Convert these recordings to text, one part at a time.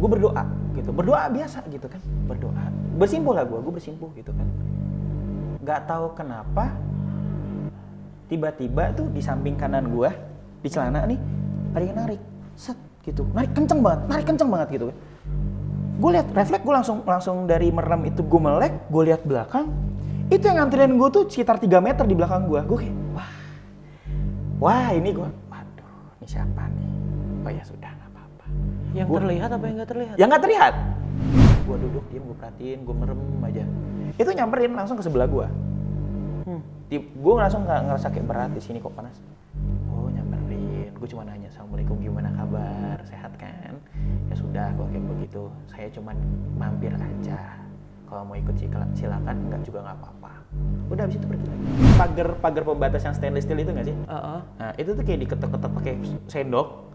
gue berdoa gitu, berdoa biasa gitu kan, berdoa, bersimpuh lah gue bersimpuh gitu kan. Gak tahu kenapa tiba-tiba tuh di samping kanan gue di celana nih ada yang narik, set gitu, narik kenceng banget gitu kan. Gue lihat refleks, gue langsung dari merem itu gue melek, gue lihat belakang, itu yang nganterin gue tuh sekitar 3 meter di belakang gue kayak wah ini gue, waduh ini siapa nih? Oh ya sudah nggak apa-apa. Yang terlihat apa yang nggak terlihat? Yang nggak terlihat. Gue duduk diam, gue perhatiin, gue merem aja. Itu nyamperin langsung ke sebelah gue. Gue langsung nggak ngerasa kayak berat di sini kok panas. Oh nyamperin, gue cuma nanya assalamualaikum gimana kabar, sehat kan? Ya sudah kalau kayak begitu, saya cuma mampir aja. Kalau mau ikut silakan, enggak juga nggak apa-apa. Udah habis itu pergi lagi. Pagar pembatas yang stainless steel itu nggak sih? Nah itu tuh kayak diketok-ketok pakai sendok.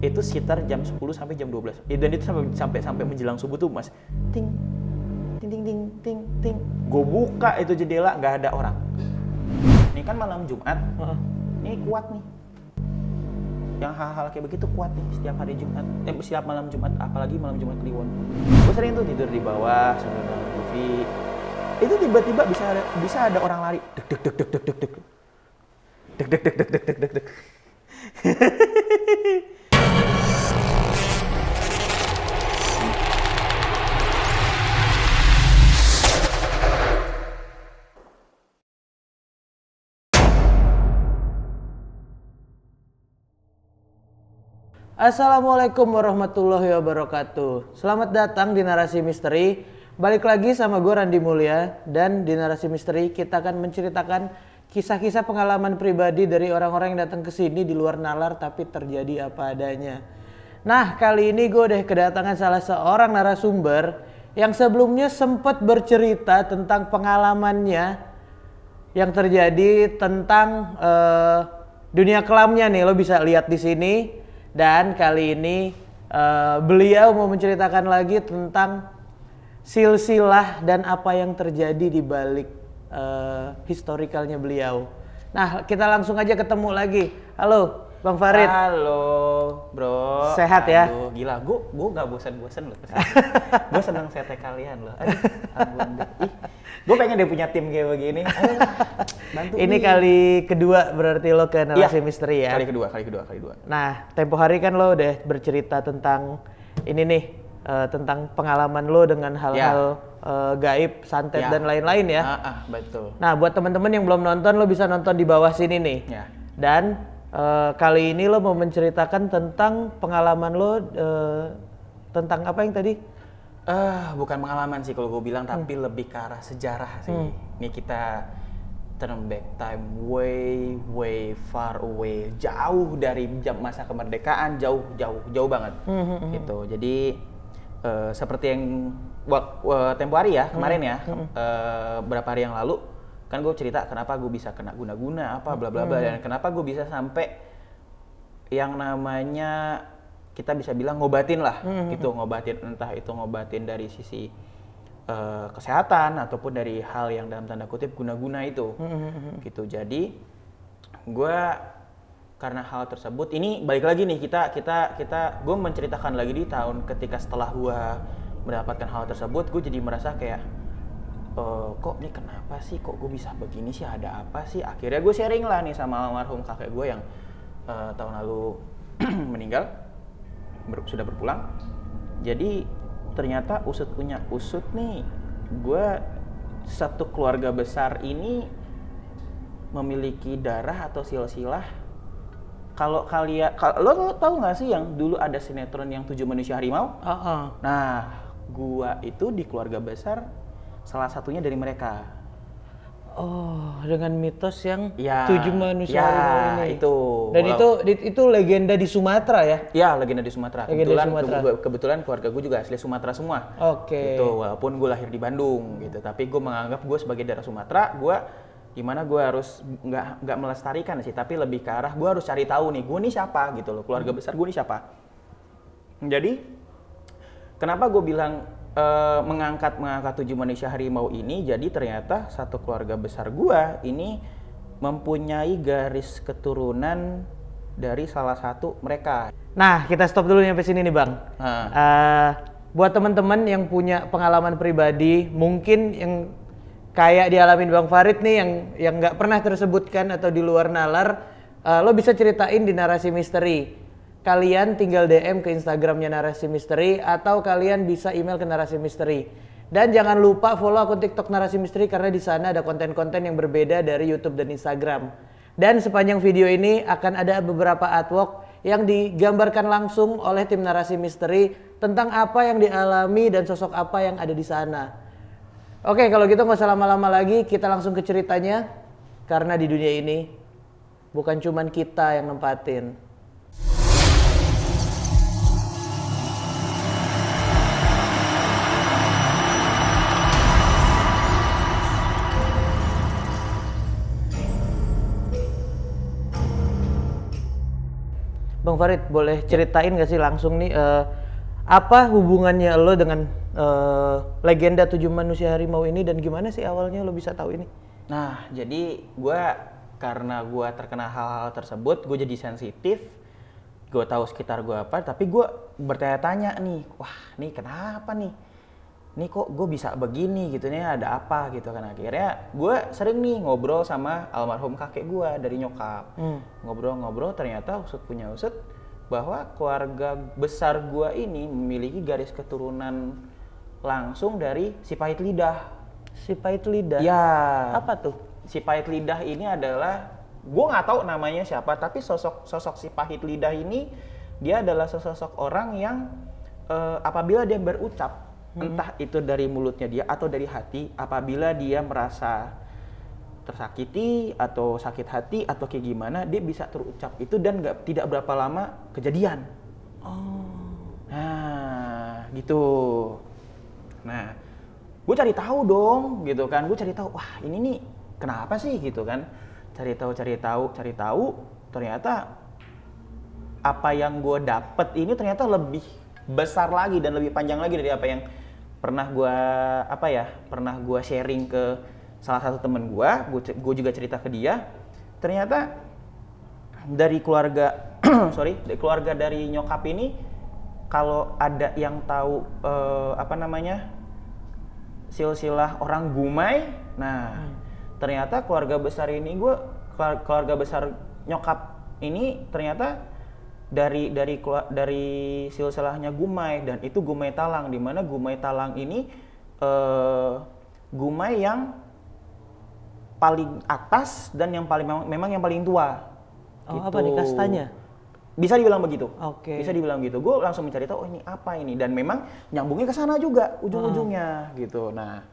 Itu sekitar jam 10 sampai jam 12. Dan itu sampai menjelang subuh tuh mas, ting, ting, ting, ting, ting, ting. Gue buka itu jendela nggak ada orang. Ini kan malam Jumat. Ini kuat nih. Yang hal-hal kayak begitu kuat nih setiap hari Jumat, setiap malam Jumat, apalagi malam Jumat Kliwon. Gue sering tuh tidur di bawah sambil nonton TV. Itu tiba-tiba bisa ada orang lari, dek dek dek dek dek dek dek dek dek dek dek dek dek dek. Assalamualaikum warahmatullahi wabarakatuh. Selamat datang di Narasi Misteri. Balik lagi sama gue Randi Mulya. Dan di Narasi Misteri kita akan menceritakan kisah-kisah pengalaman pribadi dari orang-orang yang datang ke sini di luar nalar tapi terjadi apa adanya. Nah kali ini gue udah kedatangan salah seorang narasumber yang sebelumnya sempat bercerita tentang pengalamannya yang terjadi tentang dunia kelamnya nih, lo bisa lihat di sini. Dan kali ini beliau mau menceritakan lagi tentang silsilah dan apa yang terjadi di balik historikalnya beliau. Nah, kita langsung aja ketemu lagi. Halo, Bang Farid. Halo, bro. Sehat ya? Aduh, gila, gue gak bosan-bosan loh. Gue seneng sete kalian loh. Aduh, gue pengen deh punya tim kayak begini. Ayo, bantu Ini nih. kali kedua berarti lo ke Narasi Misteri ya? Kali kedua. Nah, tempo hari kan lo udah bercerita tentang ini nih, tentang pengalaman lo dengan hal-hal gaib, santet dan lain-lain ya. Betul. Nah, buat teman-teman yang belum nonton, lo bisa nonton di bawah sini nih. Ya. Dan kali ini lo mau menceritakan tentang pengalaman lo tentang apa yang tadi? Bukan pengalaman sih kalau gue bilang, tapi lebih ke arah sejarah sih. Ini kita turn back time way far away, jauh dari masa kemerdekaan, jauh banget. Gitu. Jadi seperti yang tempo hari ya kemarin ya, berapa hari yang lalu kan gue cerita kenapa gue bisa kena guna-guna apa bla bla bla, dan kenapa gue bisa sampai yang namanya kita bisa bilang ngobatin lah, gitu, ngobatin, entah itu ngobatin dari sisi kesehatan ataupun dari hal yang dalam tanda kutip guna-guna itu, gitu. Jadi gue karena hal tersebut ini balik lagi nih gue menceritakan lagi di tahun ketika setelah gue mendapatkan hal tersebut, gue jadi merasa kayak kok ini kenapa sih, kok gue bisa begini sih, ada apa sih. Akhirnya gue sharing lah nih sama almarhum kakek gue yang tahun lalu meninggal, sudah berpulang. Jadi ternyata usut punya usut nih, gue satu keluarga besar ini memiliki darah atau silsilah. Kalau lo tahu nggak sih yang dulu ada sinetron yang 7 Manusia Harimau? Nah, gue itu di keluarga besar salah satunya dari mereka. Oh, dengan mitos yang Ya, 7 manusia harimau ini. Itu. Dan itu legenda di Sumatera ya? Ya, legenda di Sumatera. Kebetulan keluarga gue juga asli Sumatera semua. Oke. Gitu, walaupun gue lahir di Bandung gitu, tapi gue menganggap gue sebagai darah Sumatera. Gue gimana, gue harus nggak melestarikan sih, tapi lebih ke arah gue harus cari tahu nih, gue nih siapa gitu loh, keluarga besar gue nih siapa. Jadi kenapa gue bilang mengangkat 7 Manusia Harimau ini, jadi ternyata satu keluarga besar gua ini mempunyai garis keturunan dari salah satu mereka. Nah, kita stop dulu sampai sini nih, Bang. Buat teman-teman yang punya pengalaman pribadi, mungkin yang kayak dialamin Bang Farid nih yang nggak pernah tersebutkan atau di luar nalar, lo bisa ceritain di Narasi Misteri. Kalian tinggal DM ke Instagramnya Narasi Misteri atau kalian bisa email ke Narasi Misteri. Dan jangan lupa follow akun TikTok Narasi Misteri karena di sana ada konten-konten yang berbeda dari YouTube dan Instagram. Dan sepanjang video ini akan ada beberapa artwork yang digambarkan langsung oleh tim Narasi Misteri tentang apa yang dialami dan sosok apa yang ada di sana. Oke, kalau gitu nggak usah lama-lama lagi, kita langsung ke ceritanya. Karena di dunia ini bukan cuman kita yang nempatin. Bang Farid, boleh ceritain nggak sih langsung nih apa hubungannya lo dengan legenda 7 manusia harimau ini dan gimana sih awalnya lo bisa tahu ini? Nah, jadi karena gue terkena hal-hal tersebut, gue jadi sensitif. Gue tahu sekitar gue apa, tapi gue bertanya-tanya nih, wah nih kenapa nih? Nih kok gue bisa begini gitu nih, ada apa gitu kan. Akhirnya gue sering nih ngobrol sama almarhum kakek gue dari nyokap. Ngobrol-ngobrol ternyata usut punya usut bahwa keluarga besar gue ini memiliki garis keturunan langsung dari si Pahit Lidah. Si Pahit Lidah? Ya. Apa tuh? Si Pahit Lidah ini adalah, gue nggak tahu namanya siapa, tapi sosok si Pahit Lidah ini dia adalah sosok orang yang apabila dia berucap, entah itu dari mulutnya dia atau dari hati, apabila dia merasa tersakiti atau sakit hati atau kayak gimana, dia bisa terucap itu dan tidak berapa lama kejadian. Nah, gitu. Nah, gue cari tahu dong, gitu kan. Gue cari tahu, wah ini nih kenapa sih gitu kan. Cari tahu, ternyata apa yang gue dapet ini ternyata lebih besar lagi dan lebih panjang lagi dari apa yang pernah gue sharing ke salah satu temen gue juga cerita ke dia. Ternyata dari keluarga dari keluarga dari nyokap ini, kalau ada yang tahu silsilah orang Gumay, nah ternyata keluarga besar nyokap ini ternyata dari silsilahnya Gumay, dan itu Gumay Talang, di mana Gumay Talang ini Gumay yang paling atas dan yang memang yang paling tua. Oh, gitu. apa nih kastanya? Bisa dibilang begitu. Oke. Bisa dibilang gitu. Gue langsung mencari tahu, oh ini apa ini, dan memang nyambungnya ke sana juga ujung-ujungnya gitu. Nah,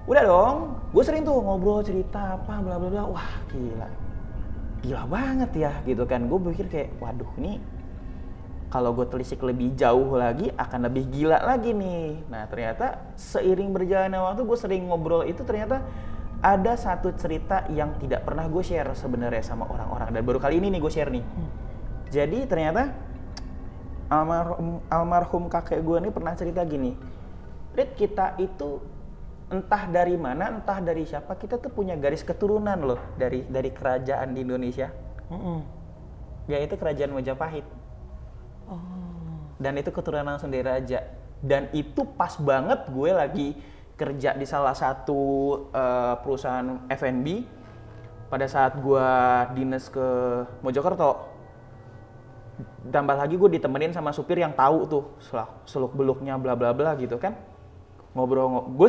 udah dong, gue sering tuh ngobrol cerita apa bla bla bla. Wah, gila banget ya gitu kan. Gue pikir kayak, waduh ini kalau gue telisik lebih jauh lagi akan lebih gila lagi nih. Nah ternyata seiring berjalannya waktu, gue sering ngobrol itu, ternyata ada satu cerita yang tidak pernah gue share sebenarnya sama orang-orang, dan baru kali ini nih gue share nih. Jadi ternyata almarhum kakek gue nih pernah cerita gini, Rit, kita itu entah dari mana, entah dari siapa, kita tuh punya garis keturunan loh dari kerajaan di Indonesia. Yaitu kerajaan Majapahit. Dan itu keturunan langsung dari raja. Dan itu pas banget gue lagi kerja di salah satu perusahaan F&B pada saat gue dinas ke Mojokerto. Tambah lagi gue ditemenin sama supir yang tahu tuh seluk beluknya bla bla bla gitu kan. Ngobrol, gue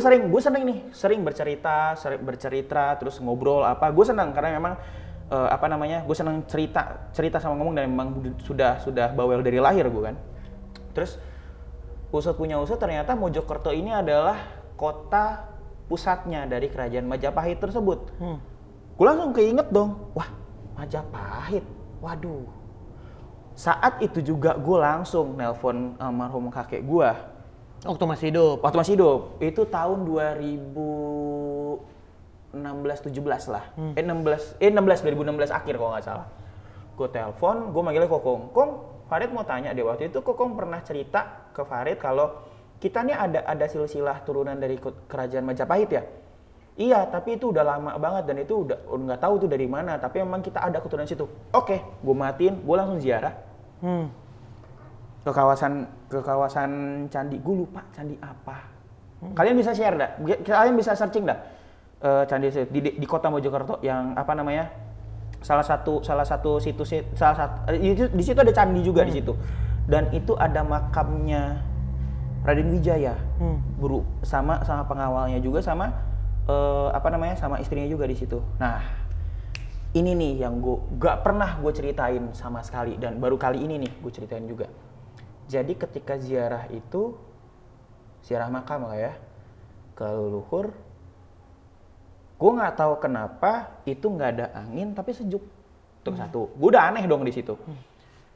sering bercerita terus ngobrol apa. Gue senang karena memang gue senang cerita sama ngomong, dan memang sudah bawel dari lahir gue kan. Terus usut punya usut, ternyata Mojokerto ini adalah kota pusatnya dari kerajaan Majapahit tersebut. Gue langsung keinget dong, wah Majapahit, waduh. Saat itu juga gue langsung nelpon almarhum kakek gue. Waktu masih hidup? Waktu masih hidup, itu tahun 2016-17 lah. 2016 akhir kalau nggak salah. Gue telepon, gue manggilnya Kokong. Kong, Farid mau tanya deh, waktu itu Kokong pernah cerita ke Farid kalau kita nih ada silsilah turunan dari kerajaan Majapahit ya. Iya, tapi itu udah lama banget dan itu udah nggak tahu tuh dari mana. Tapi memang kita ada keturunan situ. Oke, gue matiin, gue langsung ziarah. ke kawasan candi. Gue lupa candi apa. Kalian bisa share dah. Kalian bisa searching dah. Candi di kota Mojokerto yang apa namanya? Salah satu situs di situ ada candi juga di situ. Dan itu ada makamnya Raden Wijaya. Guru sama pengawalnya juga sama sama istrinya juga di situ. Nah, ini nih yang gak pernah gue ceritain sama sekali dan baru kali ini nih gue ceritain juga. Jadi ketika ziarah makam lah ya ke leluhur, gue nggak tahu kenapa itu nggak ada angin tapi sejuk. Itu satu, gue udah aneh dong di situ.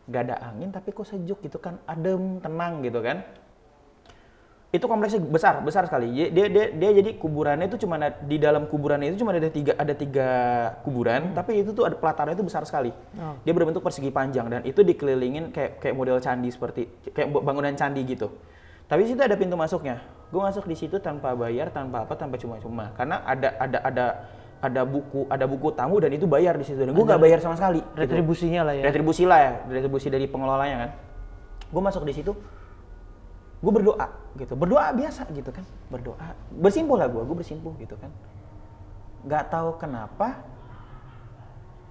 Nggak ada angin tapi kok sejuk gitu kan, adem, tenang gitu kan. Itu kompleksnya besar sekali. Dia jadi kuburannya itu di dalam kuburannya itu cuma ada tiga kuburan, tapi itu tuh ada pelatarannya itu besar sekali. Dia berbentuk persegi panjang dan itu dikelilingin kayak model candi kayak bangunan candi gitu. Tapi di situ ada pintu masuknya. Gue masuk di situ tanpa bayar, tanpa cuma-cuma. Karena ada buku tamu dan itu bayar di situ. Dan gue nggak bayar sama sekali. Retribusinya lah ya. Retribusi dari pengelolanya kan. Gue masuk di situ. Gue berdoa gitu, berdoa biasa gitu kan, berdoa, bersimpuh lah gue bersimpuh gitu kan. Gak tahu kenapa,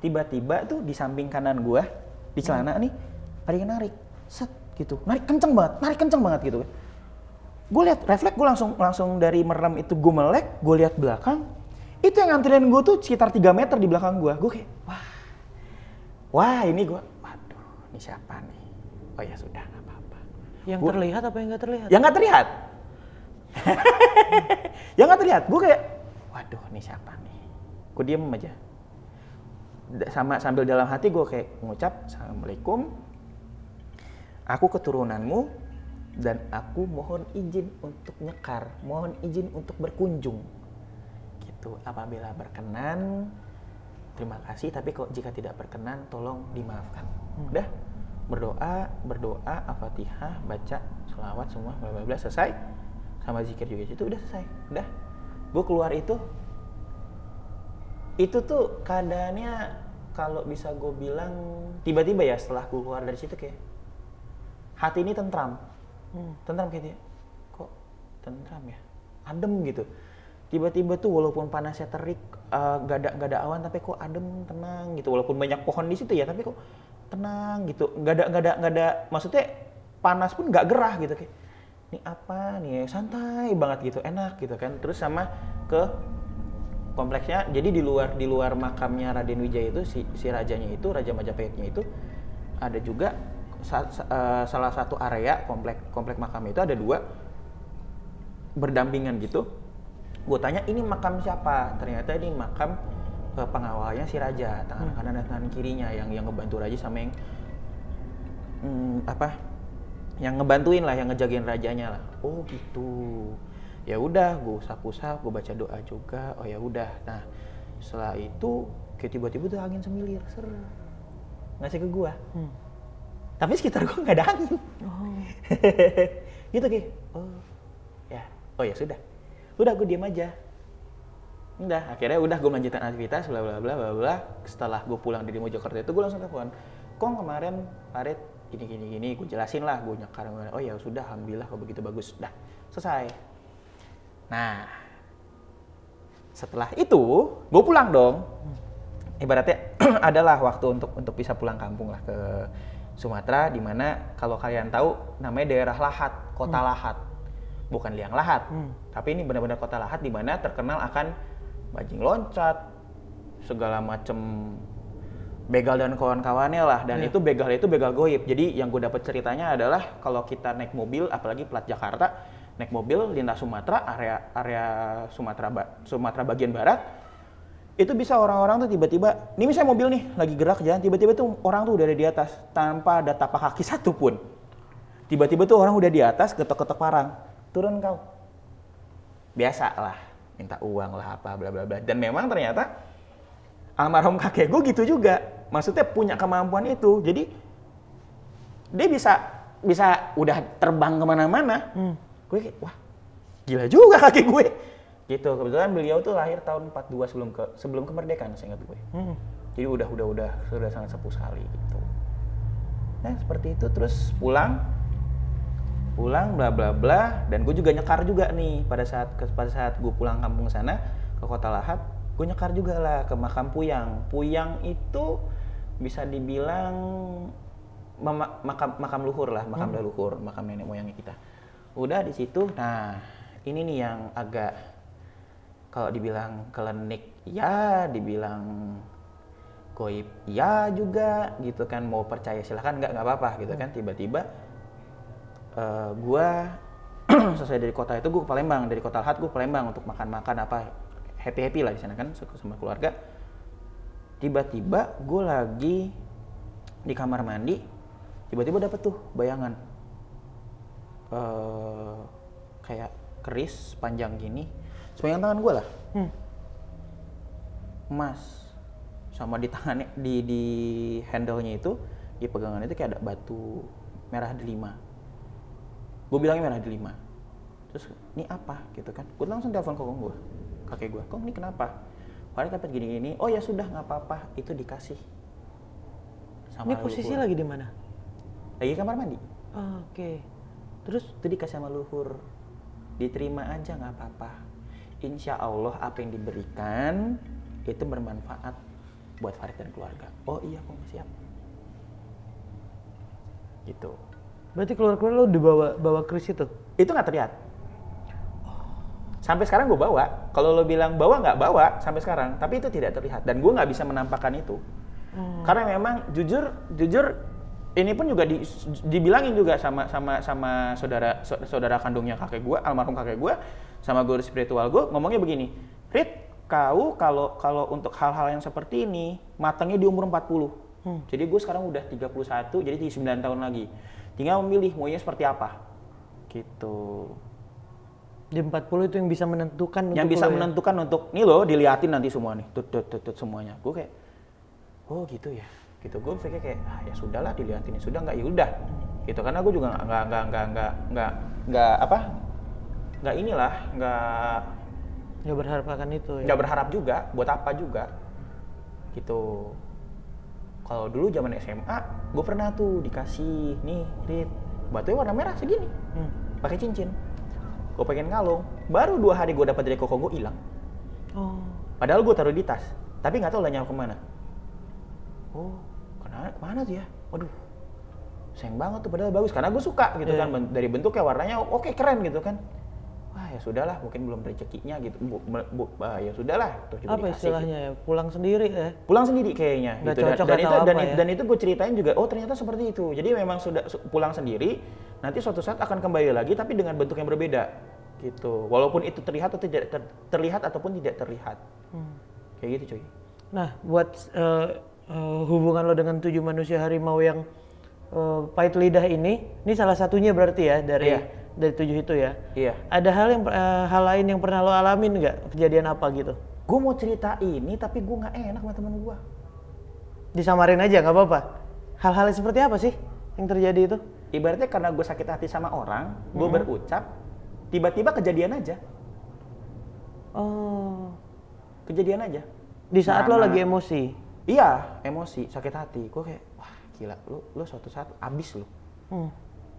tiba-tiba tuh di samping kanan gue, di celana nih, ada yang narik, set gitu, narik kenceng banget gitu kan. Gue lihat refleks, gue langsung dari merem itu gue melek, gue lihat belakang, itu yang nganterin gue tuh sekitar 3 meter di belakang gue kayak, wah ini gue, waduh, ini siapa nih? Oh ya sudah. Yang terlihat apa yang nggak terlihat? Yang nggak terlihat. Yang nggak terlihat. Gue kayak, waduh, ini siapa nih? Gue diem aja. Sambil dalam hati gue kayak ngucap, Assalamualaikum. Aku keturunanmu dan aku mohon izin untuk nyekar, mohon izin untuk berkunjung. Gitu. Apabila berkenan, terima kasih. Tapi kalau jika tidak berkenan, tolong dimaafkan. Udah. Berdoa, Al-Fatihah, baca sholawat semua, bla bla bla, selesai. Sama zikir juga itu udah selesai. Udah. Gue keluar itu tuh keadaannya kalau bisa gue bilang tiba-tiba ya setelah gue keluar dari situ kayak hati ini tentram. Tentram kayak dia. Kok tentram ya? Adem gitu. Tiba-tiba tuh walaupun panasnya terik, gak ada awan tapi kok adem, tenang gitu. Walaupun banyak pohon di situ ya, tapi kok tenang gitu, nggak ada maksudnya panas pun nggak gerah gitu kayak ini apa nih, santai banget gitu, enak gitu kan. Terus sama ke kompleksnya, jadi di luar makamnya Raden Wijaya itu si rajanya itu, Raja Majapahitnya itu ada juga salah satu area komplek makamnya itu ada 2 berdampingan gitu. Gue tanya ini makam siapa, ternyata ini makam pengawalnya si raja, tangan kanan dan tangan kirinya yang ngebantu raja sama yang ngebantuin lah, yang ngejagain rajanya lah. Oh gitu. Ya udah, gue usap-usap, gue baca doa juga. Oh ya udah. Nah, setelah itu kayak tiba-tiba tuh angin semilir, ngasih ke gue. Tapi sekitar gue nggak ada angin. Gitu kayak. Oh ya sudah. Udah gue diam aja. Udah, akhirnya gue melanjutkan aktivitas bla bla bla bla bla. Setelah gue pulang dari Mojokerto itu gue langsung telepon. Kong kemarin Farid gini, gue jelasin lah, gue nyekar. Oh ya sudah, alhamdulillah kalau begitu bagus. Dah, selesai. Nah, setelah itu gue pulang dong. Ibaratnya adalah waktu untuk bisa pulang kampung lah ke Sumatera, di mana kalau kalian tahu namanya daerah Lahat, kota Lahat. Bukan Liang Lahat, tapi ini benar-benar kota Lahat di mana terkenal akan bajing loncat, segala macem begal dan kawan-kawannya lah. Dan itu begal goib. Jadi yang gue dapat ceritanya adalah kalau kita naik mobil, apalagi plat Jakarta, naik mobil lintas Sumatera, area Sumatera bagian barat, itu bisa orang-orang tuh tiba-tiba, ini misalnya mobil nih lagi gerak jalan, tiba-tiba tuh orang tuh udah ada di atas tanpa ada tapak kaki satu pun. Tiba-tiba tuh orang udah di atas, ketok-ketok parang, turun kau. Biasa lah, minta uang lah apa bla bla bla. Dan memang ternyata almarhum kakek gue gitu juga, maksudnya punya kemampuan itu. Jadi dia bisa udah terbang kemana-mana. Gue kayak wah gila juga kakek gue. Gitu. Kebetulan beliau tuh lahir tahun 42 sebelum kemerdekaan, saya ingat gue. Jadi sudah sangat sepuh sekali gitu. Nah seperti itu, terus pulang pulang bla bla bla, dan gue juga nyekar juga nih pada saat gue pulang kampung sana ke Kota Lahat, gue nyekar juga lah ke makam Puyang. Puyang itu bisa dibilang makam luhur lah, makam leluhur, makam nenek moyangnya kita. Udah di situ, nah ini nih yang agak kalau dibilang klinik ya, dibilang goib ya juga gitu kan, mau percaya silahkan, nggak apa-apa gitu kan. Tiba-tiba gue selesai dari kota itu, gue ke Palembang, dari Kota Lahat gue ke Palembang untuk makan-makan apa, happy lah di sana kan sama keluarga. Tiba-tiba gue lagi di kamar mandi, tiba-tiba dapet tuh bayangan kayak keris panjang gini, sepanjang tangan gue lah, emas, sama di tangannya, di handle-nya itu, di pegangan itu kayak ada batu merah delima. Gue bilangnya merah delima. Terus ini apa gitu kan? Gue langsung telepon kokong gue, kakek gue, kong ini kenapa? Padahal dapat gini-gini. Oh ya sudah, nggak apa-apa, itu dikasih. Sama Ini posisi leluhur. lagi di mana? Lagi kamar mandi. Oh, oke. Terus itu dikasih sama leluhur. Diterima aja, nggak apa-apa. Insya Allah apa yang diberikan itu bermanfaat buat Farid dan keluarga. Oh iya, kong siap. Gitu. Berarti keluar-keluar lo bawa keris itu? Itu nggak terlihat. Sampai sekarang gue bawa. Kalau lo bilang bawa, nggak bawa sampai sekarang. Tapi itu tidak terlihat. Dan gue nggak bisa menampakkan itu. Karena memang jujur ini pun juga dibilangin juga sama saudara kandungnya kakek gue, almarhum kakek gue, sama guru spiritual gue, ngomongnya begini, Rit, kau kalau untuk hal-hal yang seperti ini matangnya di umur 40. Jadi gue sekarang udah 31, jadi 9 tahun lagi. Tinggal memilih maunya seperti apa. Gitu. Di 40 itu yang bisa menentukan Yang bisa menentukan untuk, nih loh diliatin nanti semua nih, tut semuanya. Gue kayak, oh gitu ya. Gitu, gue pikir kayak, ya sudahlah diliatin, sudah nggak, ya udah. Gitu, karena gue juga nggak berharap akan itu ya. Nggak berharap juga, buat apa juga. Gitu. Kalau dulu zaman SMA, gue pernah tuh dikasih, nih Rit, batunya warna merah segini, pakai cincin. Gue pengen kalung, baru 2 hari gue dapat dari koko gue hilang. Oh. Padahal gue taruh di tas, tapi nggak tahu lah nyampe kemana. Oh, kemana tuh ya? Waduh, sayang banget tuh, padahal bagus, karena gue suka gitu kan, dari bentuknya, warnanya oke, keren gitu kan. Wah ya sudahlah, mungkin belum rezekinya gitu. Ya sudahlah, terus juga apa dikasih. istilahnya ya? Pulang sendiri ya? Pulang sendiri kayaknya. Nggak gitu. cocok atau apa ya? Dan itu gue ceritain juga, oh ternyata seperti itu. Jadi memang sudah pulang sendiri, nanti suatu saat akan kembali lagi, tapi dengan bentuk yang berbeda. Gitu. Walaupun itu terlihat atau tidak terlihat ataupun tidak terlihat. Kayak gitu cuy. Nah, buat hubungan lo dengan 7 manusia harimau yang pahit lidah ini salah satunya berarti ya dari 7 itu ya. Iya. Ada hal lain yang pernah lo alamin nggak? Kejadian apa gitu? Gue mau cerita ini tapi gue nggak enak sama temen gue. Disamarin aja nggak apa-apa. Hal-hal seperti apa sih yang terjadi itu? Ibaratnya karena gue sakit hati sama orang, gue berucap, tiba-tiba kejadian aja. Oh. Kejadian aja. Di saat lo lagi emosi? Iya, emosi, sakit hati. Gue kayak, wah gila, lo suatu saat abis lo.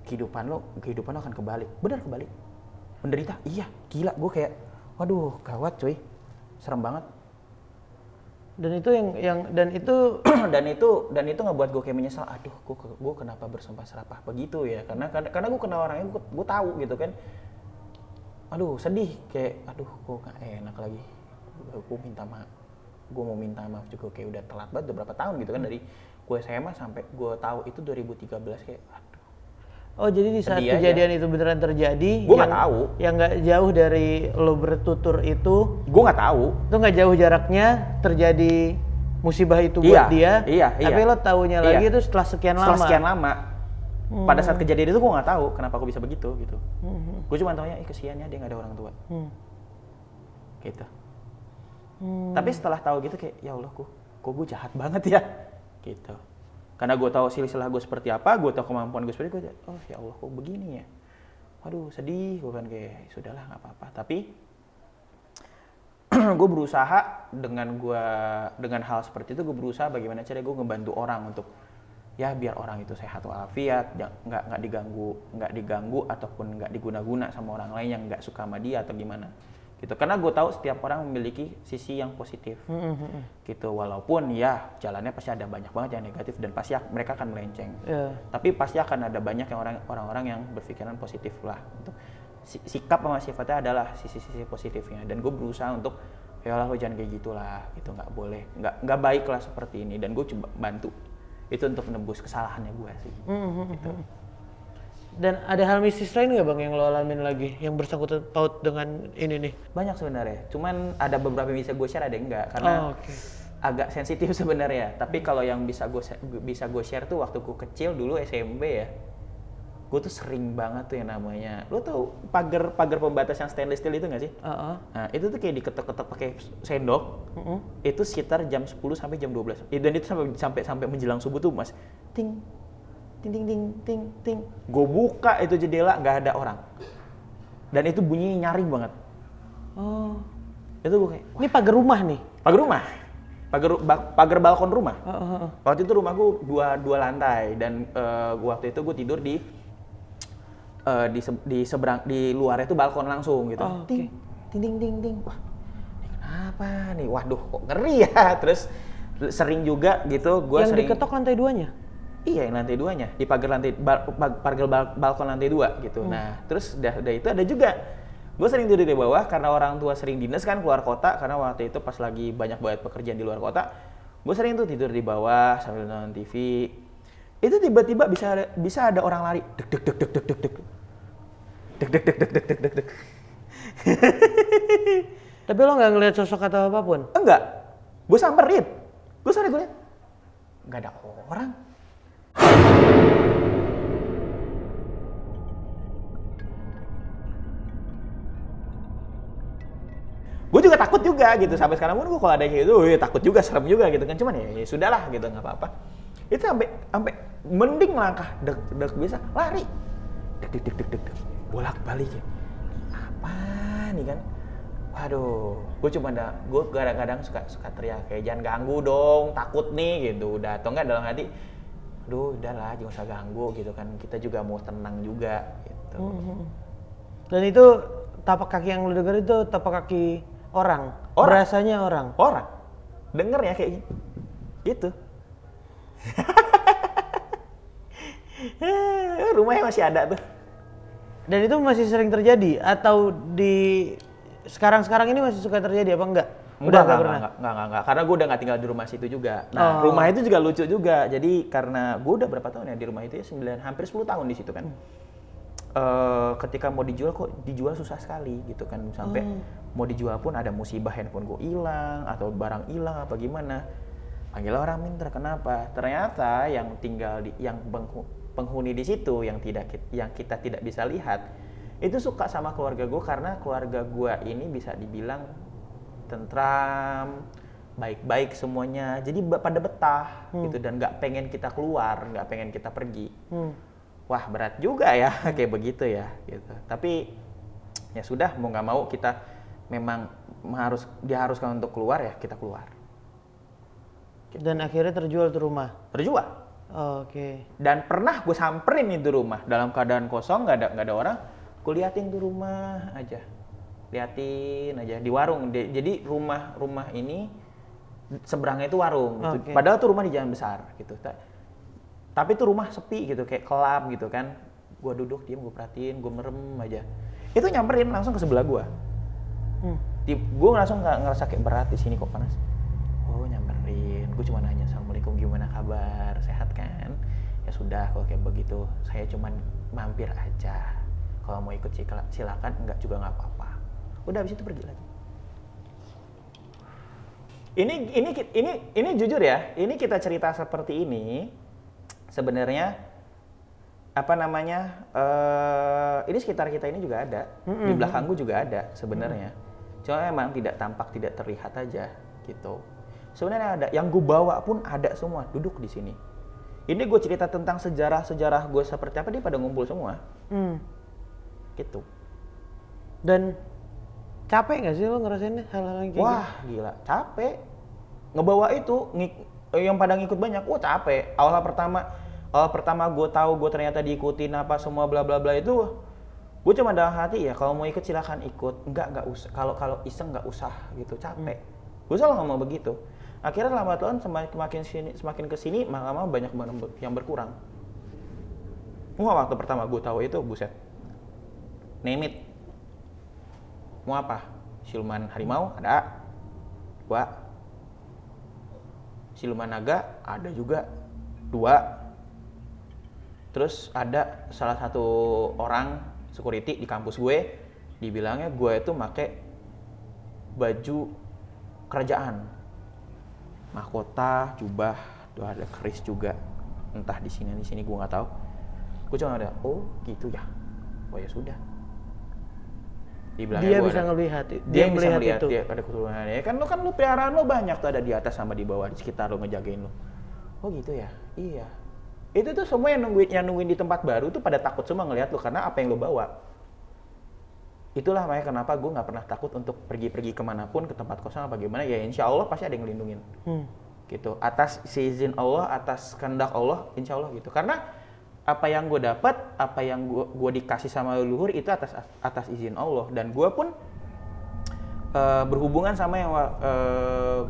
Kehidupan lo akan kebalik. Benar kebalik. Menderita, iya, gila. Gue kayak, waduh, gawat cuy. Serem banget. Dan itu dan itu ngebuat gue kayak menyesal. Aduh, gue kenapa bersumpah serapah begitu ya? Karena gue kenal orangnya, gue tahu gitu kan. Aduh, sedih kayak, aduh, gue gak enak lagi. Gue mau minta maaf juga, kayak udah telat banget, udah berapa tahun gitu kan, dari gue SMA sampai gue tahu itu 2013 kayak, aduh. Oh, jadi di saat sedih kejadian aja. itu beneran terjadi, Gue nggak tahu. Yang nggak jauh dari lo bertutur itu, Gue nggak tahu. Itu nggak jauh jaraknya terjadi musibah itu buat dia. Iya. Tapi lo taunya lagi itu setelah sekian lama. Pada saat kejadian itu gue nggak tahu kenapa gue bisa begitu gitu. Gue cuma taunya, kesiannya dia nggak ada orang tua. Gitu. Tapi setelah tahu gitu kayak, ya Allah, kok gue jahat banget ya, gitu. Karena gue tahu silsilah gue seperti apa, gue tahu kemampuan gue seperti itu, oh ya Allah, kok begini ya. Waduh, sedih, gue kan kayak, sudahlah nggak apa-apa. Tapi gue berusaha dengan hal seperti itu, gue berusaha bagaimana cara gue ngebantu orang untuk ya biar orang itu sehat walafiat, nggak diganggu ataupun nggak diguna-guna sama orang lain yang nggak suka sama dia atau gimana gitu. Karena gue tahu setiap orang memiliki sisi yang positif gitu, walaupun ya jalannya pasti ada banyak banget yang negatif dan pasti mereka akan melenceng. Tapi pasti akan ada banyak yang orang-orang yang berpikiran positif lah. Untuk sikap sama sifatnya adalah sisi-sisi positifnya, dan gue berusaha untuk ya lah jangan kayak gitulah gitu, nggak boleh, nggak baik lah seperti ini, dan gue coba bantu itu untuk menembus kesalahannya gue sih. Gitu. Dan ada hal mistis lain nggak bang yang lo alamin lagi yang bersangkut paut dengan ini nih? Banyak sebenarnya, cuman ada beberapa yang bisa gue share, ada yang enggak karena agak sensitif sebenarnya. Tapi kalau yang bisa gue share tuh waktu gue kecil dulu SMP ya, gue tuh sering banget tuh yang namanya, lo tau pagar pembatas yang stainless steel itu nggak sih? Nah itu tuh kayak diketok-ketok pakai sendok. Itu sekitar jam 10 sampai jam 12. Dan itu sampai menjelang subuh tuh mas, ting ting ting ting ting ting. Gue buka itu jendela, nggak ada orang. Dan itu bunyinya nyaring banget. Itu gue kayak, ini pagar rumah nih? Pagar balkon rumah. Waktu itu rumah gue dua lantai, dan waktu itu gue tidur di seberang, di luarnya itu balkon langsung gitu. Ting ting ting ting. Wah, ini kenapa nih? Waduh, kok ngeri ya. Terus sering juga gitu gue yang sering diketok lantai 2-nya? Iya, yang lantai 2-nya, di pagar balkon lantai 2 gitu. Nah, terus udah itu ada juga, gue sering tidur di bawah karena orang tua sering dinas kan keluar kota, karena waktu itu pas lagi banyak banget pekerjaan di luar kota, gue sering tuh tidur di bawah sambil nonton TV. Itu tiba-tiba bisa ada orang lari, dek dek dek dek dek dek dek dek dek dek dek dek dek dek. Tapi lo nggak ngeliat sosok atau apapun? Enggak, gue samperin, gue liat, nggak ada orang. Gue juga takut juga gitu, sampai sekarang pun gue kalau ada kayak gitu, takut juga, serem juga gitu kan, cuman ya sudahlah gitu, nggak apa-apa. Itu sampai mending langkah dek bisa lari, dek bolak-balik ya, apa nih kan, waduh, gue kadang-kadang suka teriak kayak jangan ganggu dong, takut nih gitu, udah, atau enggak dalam hati, aduh udahlah jangan usah ganggu gitu kan, kita juga mau tenang juga gitu. Dan itu tapak kaki yang lu denger itu tapak kaki orang. Berasanya orang denger ya kayak gitu. Rumahnya masih ada tuh. Dan itu masih sering terjadi atau di sekarang ini masih suka terjadi apa enggak? Udah nggak pernah? Enggak, karena gue udah nggak tinggal di rumah situ juga. Nah, rumah itu juga lucu juga. Jadi karena gue udah berapa tahun ya di rumah itu ya, hampir 10 tahun di situ kan. Ketika mau dijual kok dijual susah sekali gitu kan, sampai mau dijual pun ada musibah, handphone gue hilang atau barang hilang apa gimana. Panggil orang minta, kenapa? Ternyata yang tinggal yang penghuni di situ yang kita tidak bisa lihat itu suka sama keluarga gue, karena keluarga gue ini bisa dibilang tentram, baik-baik semuanya, jadi pada betah gitu, dan nggak pengen kita keluar, nggak pengen kita pergi. Wah berat juga ya kayak begitu ya gitu. Tapi ya sudah, mau nggak mau kita memang diharuskan untuk keluar, ya kita keluar. Gitu. Dan akhirnya terjual tuh rumah? Terjual. Oke. Dan pernah gue samperin itu rumah dalam keadaan kosong, nggak ada orang, gue liatin tuh rumah aja, liatin aja di warung. Jadi rumah ini seberangnya itu warung, gitu. Padahal tuh rumah di jalan besar gitu. Tapi tuh rumah sepi gitu, kayak kelap gitu kan. Gue duduk diam, gue perhatiin, gue merem aja. Itu nyamperin langsung ke sebelah gue. Gue langsung nggak ngerasa kayak berat, di sini kok panas. Oh nyamperin, gue cuma nanya assalamualaikum gimana kabar, sehat kan? Ya sudah, kalau kayak begitu saya cuma mampir aja. Kalau mau ikut silakan, enggak juga nggak apa-apa. Udah habis itu pergi lagi. Ini jujur ya, ini kita cerita seperti ini sebenarnya apa namanya? Ini sekitar kita ini juga ada, di belakang gue juga ada sebenarnya. Cuma memang tidak tampak, tidak terlihat aja gitu. Sebenarnya ada, yang gue bawa pun ada semua, duduk di sini. Ini gue cerita tentang sejarah gue seperti apa, dia pada ngumpul semua. Gitu. Dan capek nggak sih lo ngerasain hal-hal yang kayak Wah gila, capek. Ngebawa itu, yang pada ngikut banyak, capek. Awalnya pertama pertama gue tahu gue ternyata diikutin apa semua bla bla bla itu, gue cuma dalam hati ya kalau mau ikut silakan ikut, nggak usah, kalau iseng nggak usah gitu, capek. Gue selalu ngomong begitu. Akhirnya lambat laun semakin kesini malah banyak yang berkurang. Wah, waktu pertama gue tahu itu buset, name it. Mau apa? Siluman harimau ada, dua. Siluman naga ada juga, dua. Terus ada salah satu orang security di kampus gue, dibilangnya gue itu make baju kerajaan, mahkota, jubah, tuh ada keris juga. Entah di sini gue nggak tahu. Gue cuma ada, oh gitu ya, oh ya sudah. Dia bisa ngelihat, dia bisa melihat itu. Dia ada keturunannya. Kan lu peliharaan lo banyak tuh, ada di atas sama di bawah di sekitar lo ngejagain lo. Oh gitu ya, iya. Itu tuh semua yang nungguin di tempat baru tuh pada takut semua ngelihat lo karena apa yang lo bawa. Itulah makanya kenapa gue nggak pernah takut untuk pergi kemanapun, ke tempat kosong apa gimana, ya insya Allah pasti ada yang ngelindungin. Gitu. Atas seizin Allah, atas kehendak Allah, insya Allah gitu. Karena apa yang gue dapat, apa yang gue dikasih sama leluhur itu atas izin Allah, dan gue pun berhubungan sama yang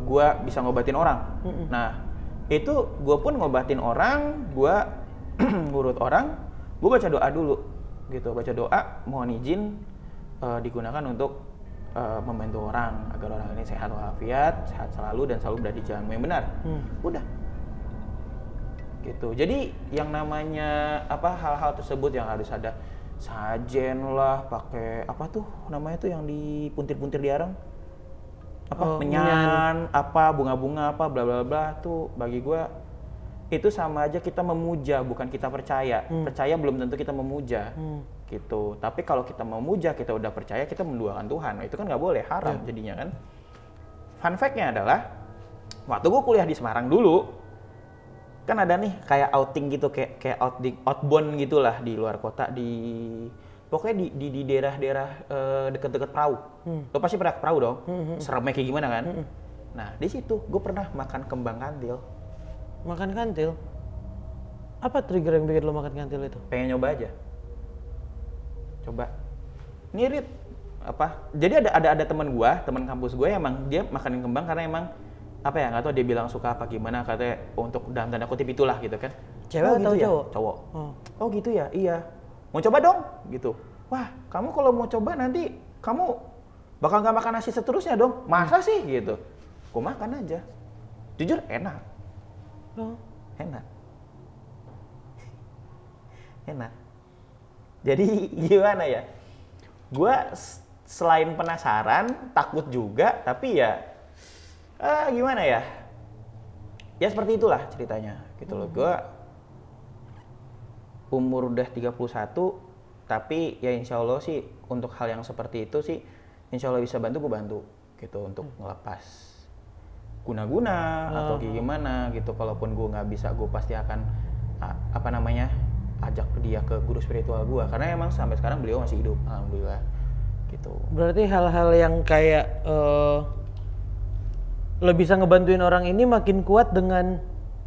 gue bisa ngobatin orang. Nah itu gue pun ngobatin orang, gue ngurut orang, gue baca doa dulu gitu, baca doa mohon izin digunakan untuk membantu orang agar orang ini sehat walafiat, sehat selalu dan selalu berada di jalan yang benar. Udah gitu. Jadi yang namanya hal-hal tersebut yang harus ada sajen lah, pakai apa tuh namanya tuh yang dipuntir-puntir di arang, menyan, bunga-bunga bla bla bla, tuh bagi gue itu sama aja kita memuja, bukan kita percaya. Percaya belum tentu kita memuja gitu. Tapi kalau kita memuja, kita udah percaya, kita menduakan Tuhan. Nah, itu kan nggak boleh, haram jadinya kan. Fun fact-nya adalah waktu gue kuliah di Semarang dulu, kan ada nih kayak outing gitu, kayak outbound gitulah di luar kota, pokoknya di daerah-daerah deket-deket perahu. Lo pasti pernah ke perahu dong, seremnya kayak gimana kan? Nah di situ gue pernah makan kembang kantil. Makan kantil? Apa trigger yang bikin lo makan kantil itu? Pengen nyoba aja. Coba. Ngirit jadi ada teman kampus gue emang dia makanin kembang karena emang nggak tahu dia bilang suka apa gimana, katanya untuk dalam tanda kutip itulah gitu kan. Cewek atau gitu cowok? Ya? Cowok. Oh gitu ya, iya. Mau coba dong gitu. Wah kamu kalau mau coba nanti kamu bakal nggak makan nasi seterusnya dong. Masa sih gitu? Gue makan aja. Jujur enak. Enak. Jadi gimana ya? Gue selain penasaran, takut juga, tapi ya gimana ya? Ya seperti itulah ceritanya gitu loh. Gue umur udah 31, tapi ya insya Allah sih untuk hal yang seperti itu sih insya Allah bisa bantu, gue bantu gitu untuk ngelepas guna-guna atau gimana gitu. Kalaupun gue nggak bisa, gue pasti akan ajak dia ke guru spiritual gue, karena emang sampai sekarang beliau masih hidup, alhamdulillah gitu. Berarti hal-hal yang kayak lo bisa ngebantuin orang ini makin kuat dengan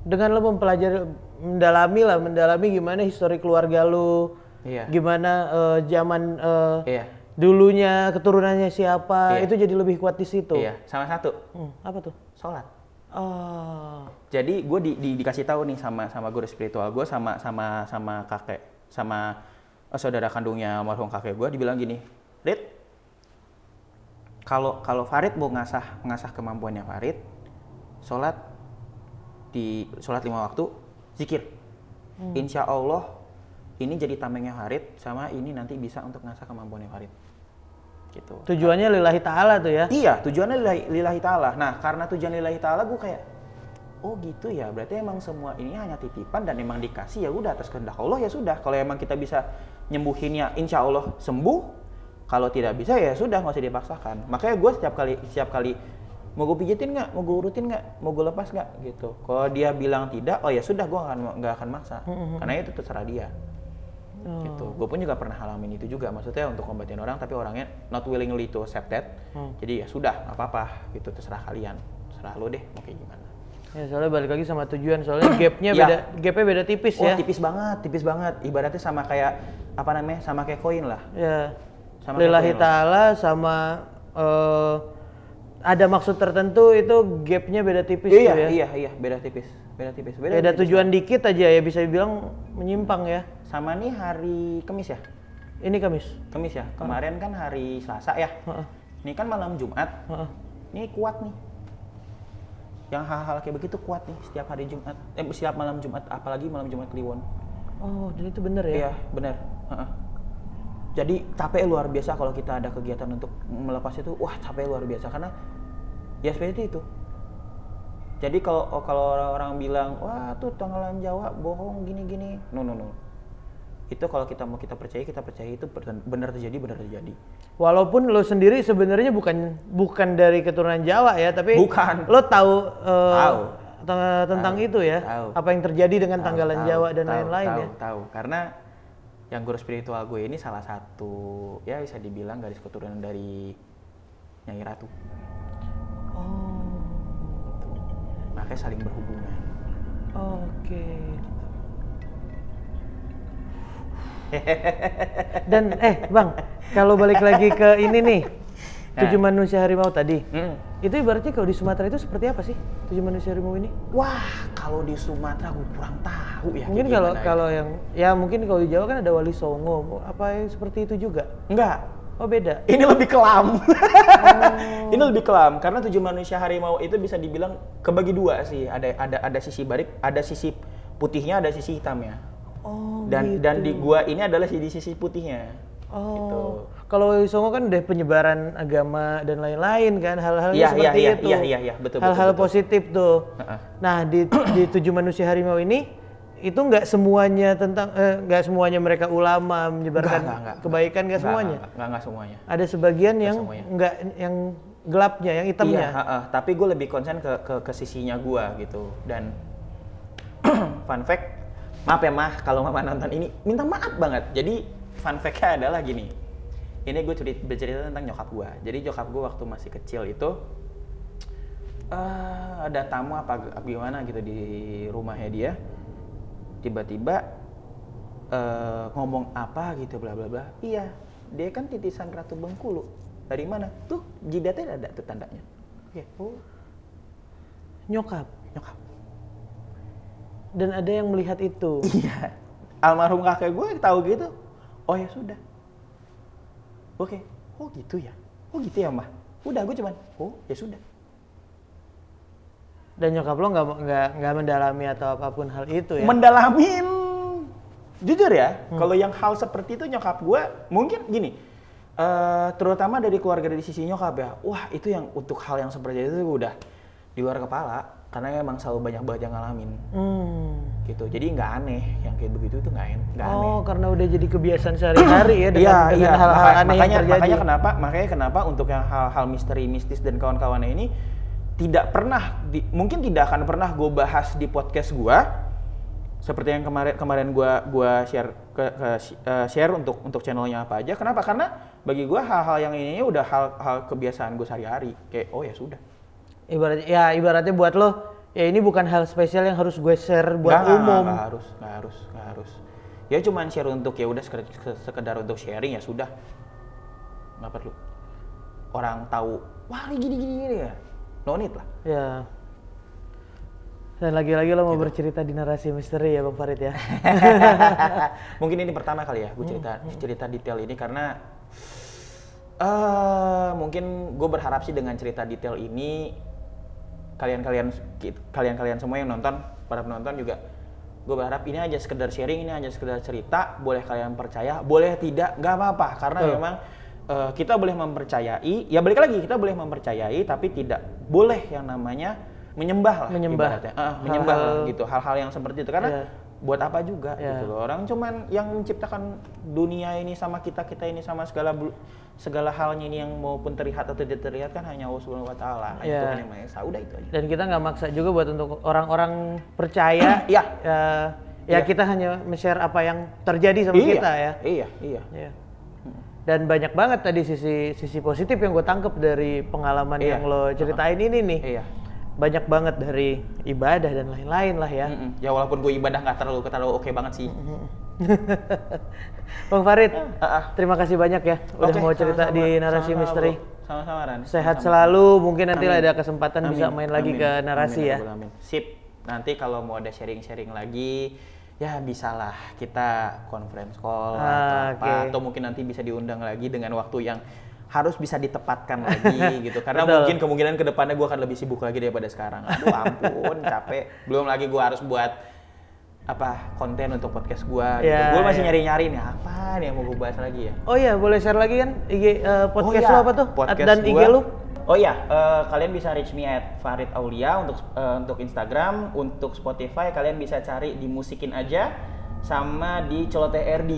lo mempelajari, mendalami gimana histori keluarga lo, gimana zaman dulunya keturunannya siapa, itu jadi lebih kuat di situ. Iya, sama satu. Apa tuh? Sholat. Jadi gue dikasih tahu nih sama guru spiritual gue, sama kakek, sama saudara kandungnya almarhum kakek gue, dibilang gini, Rit, kalau Farid mau ngasah kemampuannya Farid, sholat 5 waktu, zikir. Insya Allah ini jadi tamengnya Farid, sama ini nanti bisa untuk ngasah kemampuannya Farid. Gitu. Tujuannya lillahi ta'ala tuh ya? Iya, tujuannya lillahi ta'ala. Nah, karena tujuan lillahi ta'ala gue kayak, oh gitu ya, berarti emang semua ini hanya titipan dan emang dikasih, ya udah atas kehendak Allah, ya sudah. Kalau emang kita bisa nyembuhinnya, insya Allah sembuh. Kalau tidak bisa ya sudah, nggak usah dipaksakan. Makanya gue setiap kali mau gue pijitin nggak, mau gue urutin nggak, mau gue lepas nggak gitu. Kalau dia bilang tidak, oh ya sudah, gue nggak akan maksa, karena itu terserah dia. Gitu. Gue pun juga pernah alamin itu juga, maksudnya untuk ngobatin orang tapi orangnya not willingly to accept that. Jadi ya sudah, nggak apa-apa gitu, terserah kalian, terserah lo deh mau kayak gimana. Ya soalnya balik lagi sama tujuan, soalnya Iya. gapnya beda tipis Oh, ya. tipis banget. Ibaratnya sama kayak apa namanya? Sama kayak koin lah. Ya. Sama Lillahi kayak koin lah. ta'ala sama ada maksud tertentu itu gapnya beda tipis tuh ya. Iya, beda tipis. Beda tujuan dikit aja ya bisa dibilang menyimpang ya. Sama nih hari Kamis ya? Ini Kamis. Kamis ya? Kemarin kan hari Selasa ya? Heeh. Ini kan malam Jumat. Heeh. Ini kuat nih. Yang hal-hal kayak begitu kuat nih setiap hari Jumat. Setiap malam Jumat, apalagi malam Jumat Kliwon. Oh, dan itu bener ya? Iya, benar. Heeh. Jadi capek luar biasa kalau kita ada kegiatan untuk melepas itu. Wah, capek luar biasa karena ya seperti itu. Jadi kalau orang-orang bilang, wah tuh tanggalan Jawa bohong gini-gini. No. Itu kalau kita mau kita percaya itu benar terjadi. Walaupun lo sendiri sebenarnya bukan dari keturunan Jawa ya, tapi Bukan. lo tahu tentang Tahu. itu ya, Tahu. apa yang terjadi dengan tanggalan Jawa dan lain-lain ya. Tahu. Karena yang guru spiritual gue ini salah satu ya bisa dibilang garis keturunan dari Nyai Ratu. Oh, Makanya saling berhubungan. oke. Dan Bang, kalau balik lagi ke ini nih, 7 manusia harimau tadi. Itu ibaratnya kalau di Sumatera itu seperti apa sih 7 manusia harimau ini? Wah, kalau di Sumatera gue kurang tahu ya. Mungkin kayak gimana kalau yang ya mungkin kalau di Jawa kan ada Wali Songo, apa yang seperti itu juga? Enggak. Oh beda. Ini lebih kelam. Ini lebih kelam karena 7 manusia harimau itu bisa dibilang kebagi dua sih. Ada sisi barik, ada sisi putihnya, ada sisi hitamnya. Oh, Dan di gua ini adalah di sisi putihnya. Oh, Gitu. kalau Wali Songo kan udah penyebaran agama dan lain-lain kan, hal-hal Iya, seperti itu. Iya, betul. Hal-hal positif tuh. Heeh. Nah, di 7 manusia harimau ini itu nggak semuanya nggak semuanya mereka ulama menyebarkan Enggak. kebaikan, nggak semuanya. Enggak semuanya. Ada sebagian yang semuanya. nggak, yang gelapnya, yang hitamnya. Iya, tapi gue lebih konsen ke sisinya gua gitu. Dan fun fact, maaf ya Mah kalau Mama nonton ini, minta maaf banget. Jadi fun fact-nya adalah gini. Ini gue bercerita tentang nyokap gue. Jadi nyokap gue waktu masih kecil itu ada tamu apa gimana gitu di rumahnya dia. Tiba-tiba ngomong apa gitu bla bla bla. Iya, dia kan titisan Ratu Bengkulu. Dari mana? Tuh jidatnya ada tuh tandanya. Oke. Oh. Nyokap. Dan ada yang melihat itu. Iya. Almarhum kakek gue tahu gitu. Oh ya sudah. Oke. Oh gitu ya. Oh gitu ya, Mbah. Udah gue cuman, oh ya sudah. Dan nyokap lo nggak mendalami atau apapun hal itu ya? Mendalamin. Jujur ya, kalau yang hal seperti itu nyokap gue mungkin gini. Terutama dari keluarga dari sisi nyokap ya. Wah, itu yang untuk hal yang seperti itu udah di luar kepala. Karena emang selalu banyak banget yang ngalamin. Gitu. Jadi nggak aneh yang kayak begitu itu nggak aneh. Oh, karena udah jadi kebiasaan sehari-hari ya dengan hal-hal aneh yang terjadi. Makanya kenapa untuk yang hal-hal misteri, mistis dan kawan-kawannya ini tidak pernah mungkin tidak akan pernah gue bahas di podcast gue. Seperti yang kemarin gue share untuk channelnya apa aja. Kenapa? Karena bagi gue hal-hal yang ini udah hal kebiasaan gue sehari-hari. Kayak oh ya sudah. Ibaratnya buat lo, ya ini bukan hal spesial yang harus gue share buat umum. Nggak harus. Ya cuman share untuk ya udah sekedar untuk sharing ya sudah. Nggak perlu. Orang tahu, wah ini gini ya. No need lah. Ya. Dan lagi-lagi lo mau bercerita di narasi misteri ya Bang Farid ya. Mungkin ini pertama kali ya gue cerita detail ini karena mungkin gue berharap sih dengan cerita detail ini kalian semua yang nonton, para penonton juga, gue berharap ini aja sekedar sharing, ini aja sekedar cerita, boleh kalian percaya, boleh tidak, nggak apa-apa, karena memang kita boleh mempercayai, ya balik lagi kita boleh mempercayai, tapi tidak boleh yang namanya menyembah lah, gitu, hal-hal yang seperti itu, karena buat apa juga gitu loh, orang cuman yang menciptakan dunia ini sama kita ini sama segala halnya ini yang maupun terlihat atau tidak terlihat kan hanya Allah Subhanahu wa taala, Tuhan yang Maha Esa, udah itu aja. Dan kita nggak maksa juga buat untuk orang-orang percaya. Kita hanya share apa yang terjadi sama kita ya. Iya. Dan banyak banget tadi sisi positif yang gue tangkep dari pengalaman yang lo ceritain ini nih. Iya. banyak banget dari ibadah dan lain-lain lah ya. Ya walaupun gue ibadah nggak terlalu oke banget sih. Bang Farid, terima kasih banyak ya udah mau cerita sama-sama, di Narasi sama-sama, Misteri. bro. Sama-sama Ran. Sehat Sama-sama. selalu, mungkin nanti Amin. ada kesempatan bisa main lagi Amin. ke Narasi Amin, ya. Amin. Sip. Nanti kalau mau ada sharing-sharing lagi, ya bisalah kita conference call atau apa, Oke. atau mungkin nanti bisa diundang lagi dengan waktu yang harus bisa ditepatkan lagi gitu. Karena Betul. mungkin kemungkinan ke depannya gue akan lebih sibuk lagi daripada sekarang. Aduh ampun, capek. Belum lagi gue harus buat konten untuk podcast gue gitu. Ya, Gue masih ya. nyari-nyari nih apa nih yang mau gue bahas lagi ya. Oh iya, boleh share lagi kan IG podcast Oh lu iya, apa tuh? podcast Dan IG gua. lu? Oh iya, kalian bisa reach me at Farid Aulia untuk Instagram, untuk Spotify kalian bisa cari di Musikin aja, sama di Celoteh RD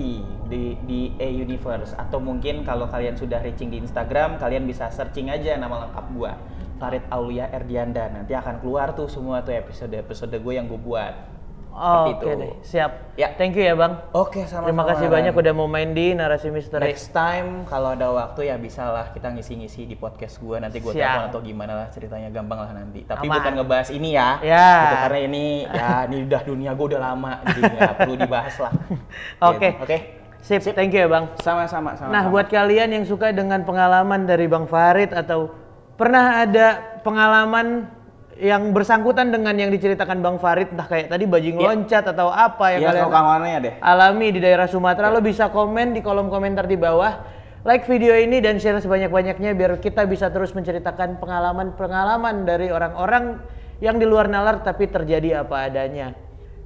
di A Universe, atau mungkin kalau kalian sudah reaching di Instagram kalian bisa searching aja nama lengkap gua, Farid Aulia Erdianda. Nanti akan keluar tuh semua tuh episode gue yang gue buat. Oh, Seperti oke itu. deh, siap. Ya. Thank you ya Bang. Oke, sama-sama. Terima kasih Ran. banyak udah mau main di Narasi Misteri. Next time kalau ada waktu ya bisalah kita ngisi-ngisi di podcast gue, nanti gue Siap. telepon atau gimana lah ceritanya, gampang lah nanti. Tapi Aman. bukan ngebahas ini ya. Ya. Gitu, karena ini ini udah dunia gue udah lama, jadi nggak perlu dibahas lah. Oke. Gitu. Oke. Sip, thank you ya Bang. Sama-sama. Nah, buat kalian yang suka dengan pengalaman dari Bang Farid atau pernah ada pengalaman yang bersangkutan dengan yang diceritakan Bang Farid, entah kayak tadi bajing loncat atau apa yang ya kalian kawannya deh. alami di daerah Sumatera, lo bisa komen di kolom komentar di bawah. Like video ini dan share sebanyak-banyaknya biar kita bisa terus menceritakan pengalaman-pengalaman dari orang-orang yang di luar nalar tapi terjadi apa adanya.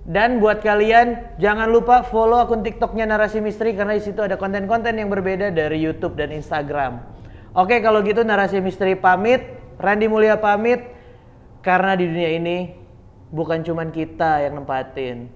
Dan buat kalian jangan lupa follow akun TikToknya Narasi Misteri karena di situ ada konten-konten yang berbeda dari YouTube dan Instagram. Oke, kalau gitu Narasi Misteri pamit, Randy Mulya pamit. Karena di dunia ini bukan cuman kita yang nempatin,